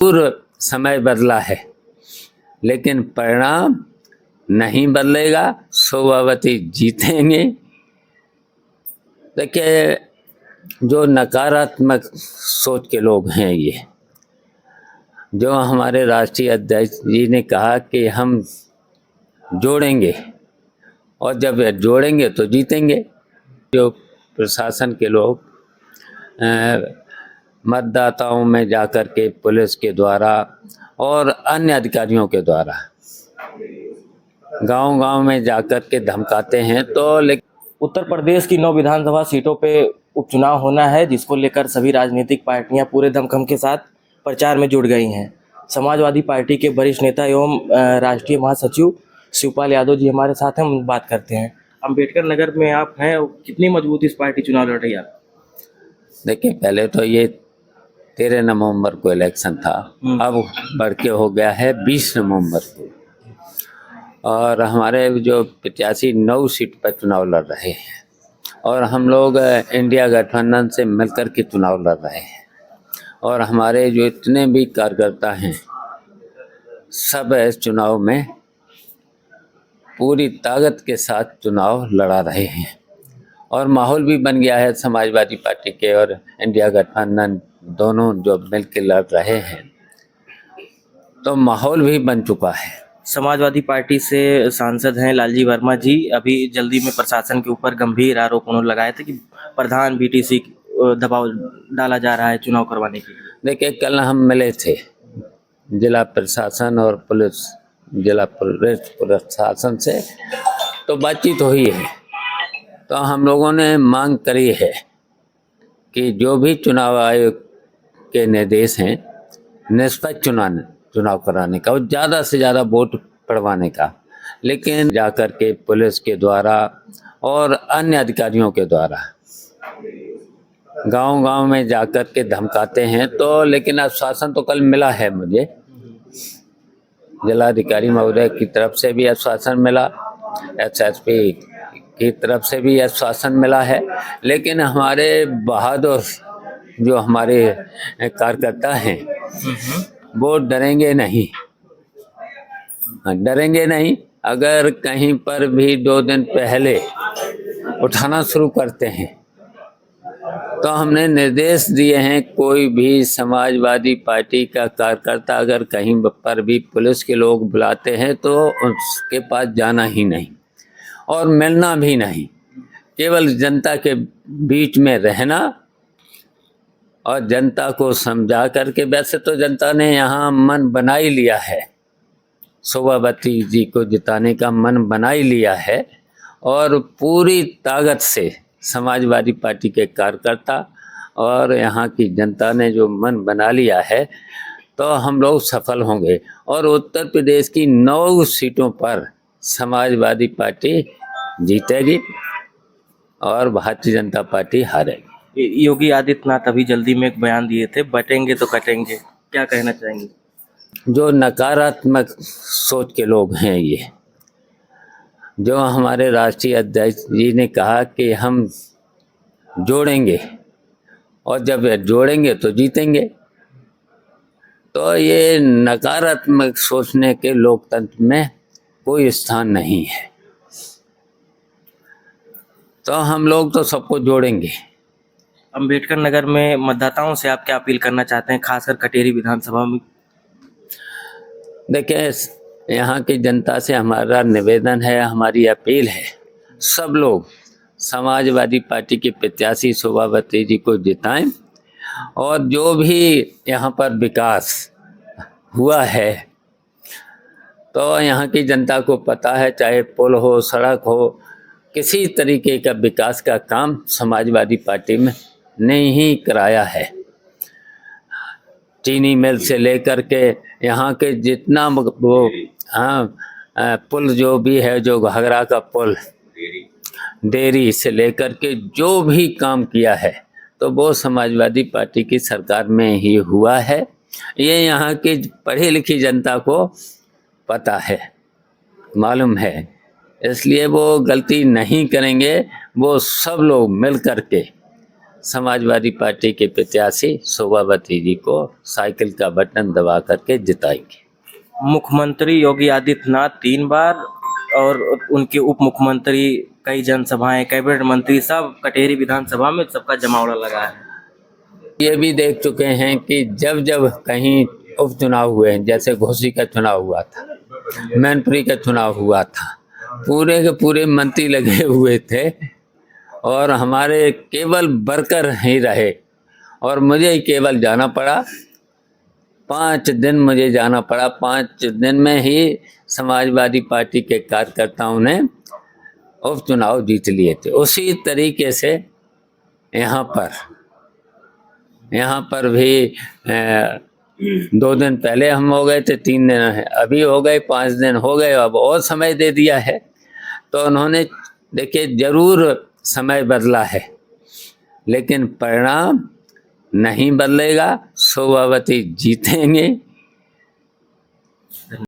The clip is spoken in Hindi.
पूर्व समय बदला है, लेकिन परिणाम नहीं बदलेगा। शोभावती जीतेंगे। देखिए, जो नकारात्मक सोच के लोग हैं, ये जो हमारे राष्ट्रीय अध्यक्ष जी ने कहा कि हम जोड़ेंगे, और जब जोड़ेंगे तो जीतेंगे। जो प्रशासन के लोग मतदाताओं में जाकर के पुलिस के द्वारा और अन्य अधिकारियों के द्वारा गांव-गांव में जाकर के धमकाते हैं, तो लेकिन उत्तर प्रदेश की 9 विधानसभा सीटों पे उपचुनाव होना है, जिसको लेकर सभी राजनीतिक पार्टियां पूरे दमखम के साथ प्रचार में जुट गई हैं। समाजवादी पार्टी के वरिष्ठ नेता एवं राष्ट्रीय महासचिव शिवपाल यादव जी हमारे साथ हैं, हम बात करते हैं। अम्बेडकर नगर में आप हैं, कितनी मजबूती इस पार्टी चुनाव लड़ रही है आप? देखिए, पहले तो ये 13 नवंबर को इलेक्शन था, अब बढ़ के हो गया है 20 नवंबर को, और हमारे जो प्रत्याशी 9 सीट पर चुनाव लड़ रहे हैं, और हम लोग इंडिया गठबंधन से मिलकर के चुनाव लड़ रहे हैं, और हमारे जो इतने भी कार्यकर्ता हैं सब इस चुनाव में पूरी ताकत के साथ चुनाव लड़ा रहे हैं, और माहौल भी बन गया है। समाजवादी पार्टी के और इंडिया गठबंधन दोनों जो मिलकर लड़ रहे हैं, तो माहौल भी बन चुका है। समाजवादी पार्टी से सांसद हैं लालजी वर्मा जी, अभी जल्दी में प्रशासन के ऊपर गंभीर आरोप उन्होंने लगाए थे कि प्रधान बीटीसी दबाव डाला जा रहा है चुनाव करवाने के लिए। देखिए, कल हम मिले थे जिला प्रशासन और पुलिस, जिला प्रशासन से, तो बातचीत हुई है। तो हम लोगों ने मांग करी है कि जो भी चुनाव आयोग के निर्देश हैं, निष्पक्ष चुनाव कराने का और ज़्यादा से ज़्यादा वोट पड़वाने का, लेकिन जाकर के पुलिस के द्वारा और अन्य अधिकारियों के द्वारा गांव-गांव में जाकर के धमकाते हैं, तो लेकिन आश्वासन तो कल मिला है मुझे, जिलाधिकारी महोदय की तरफ से भी आश्वासन मिला, एसएसपी की तरफ से भी आश्वासन मिला है, लेकिन हमारे बहादुर जो हमारे कार्यकर्ता हैं वो डरेंगे नहीं, डरेंगे नहीं। अगर कहीं पर भी 2 दिन पहले उठाना शुरू करते हैं, तो हमने निर्देश दिए हैं, कोई भी समाजवादी पार्टी का कार्यकर्ता अगर कहीं पर भी पुलिस के लोग बुलाते हैं तो उसके पास जाना ही नहीं और मिलना भी नहीं, केवल जनता के बीच में रहना और जनता को समझा करके। वैसे तो जनता ने यहाँ मन बना ही लिया है, शोभावती जी को जिताने का मन बना ही लिया है, और पूरी ताकत से समाजवादी पार्टी के कार्यकर्ता और यहाँ की जनता ने जो मन बना लिया है, तो हम लोग सफल होंगे, और उत्तर प्रदेश की 9 सीटों पर समाजवादी पार्टी जीतेगी और भारतीय जनता पार्टी हारेगी। योगी आदित्यनाथ अभी जल्दी में एक बयान दिए थे, बटेंगे तो कटेंगे, क्या कहना चाहेंगे? जो नकारात्मक सोच के लोग हैं, ये जो हमारे राष्ट्रीय अध्यक्ष जी ने कहा कि हम जोड़ेंगे, और जब जोड़ेंगे तो जीतेंगे, तो ये नकारात्मक सोचने के लोकतंत्र में कोई स्थान नहीं है। तो हम लोग तो सबको जोड़ेंगे। अम्बेडकर नगर में मतदाताओं से आप क्या अपील करना चाहते हैं, खासकर कटेरी विधानसभा में? देखिए, यहाँ की जनता से हमारा निवेदन है, हमारी अपील है, सब लोग समाजवादी पार्टी के प्रत्याशी शोभावती जी को जिताएं, और जो भी यहाँ पर विकास हुआ है, तो यहाँ की जनता को पता है, चाहे पुल हो, सड़क हो, किसी तरीके का विकास का काम समाजवादी पार्टी में नहीं ही कराया है। चीनी मिल से लेकर के यहाँ के जितना वो पुल जो भी है, जो घाघरा का पुल, डेयरी से लेकर के जो भी काम किया है, तो वो समाजवादी पार्टी की सरकार में ही हुआ है। ये यहाँ की पढ़ी लिखी जनता को पता है, मालूम है, इसलिए वो गलती नहीं करेंगे। वो सब लोग मिल कर के समाजवादी पार्टी के प्रत्याशी शोभावती जी को साइकिल का बटन दबा करके जिताएंगे। मुख्यमंत्री योगी आदित्यनाथ 3 बार और उनके उप मुख्यमंत्री कई जनसभाएं, कैबिनेट मंत्री सब कटेरी विधानसभा में सबका जमावड़ा लगा है। ये भी देख चुके हैं कि जब जब कहीं उपचुनाव हुए हैं, जैसे घोसी का चुनाव हुआ था, मैनपुरी का चुनाव हुआ था, पूरे के पूरे मंत्री लगे हुए थे और हमारे केवल वर्कर ही रहे और मुझे ही केवल जाना पड़ा। 5 दिन मुझे जाना पड़ा। 5 दिन में ही समाजवादी पार्टी के कार्यकर्ताओं ने उपचुनाव जीत लिए थे। उसी तरीके से यहाँ पर भी 2 दिन पहले हम हो गए थे, 3 दिन है अभी हो गए, 5 दिन हो गए, अब और समय दे दिया है। तो उन्होंने देखिए जरूर समय बदला है लेकिन परिणाम नहीं बदलेगा, शोभावती जीतेंगे।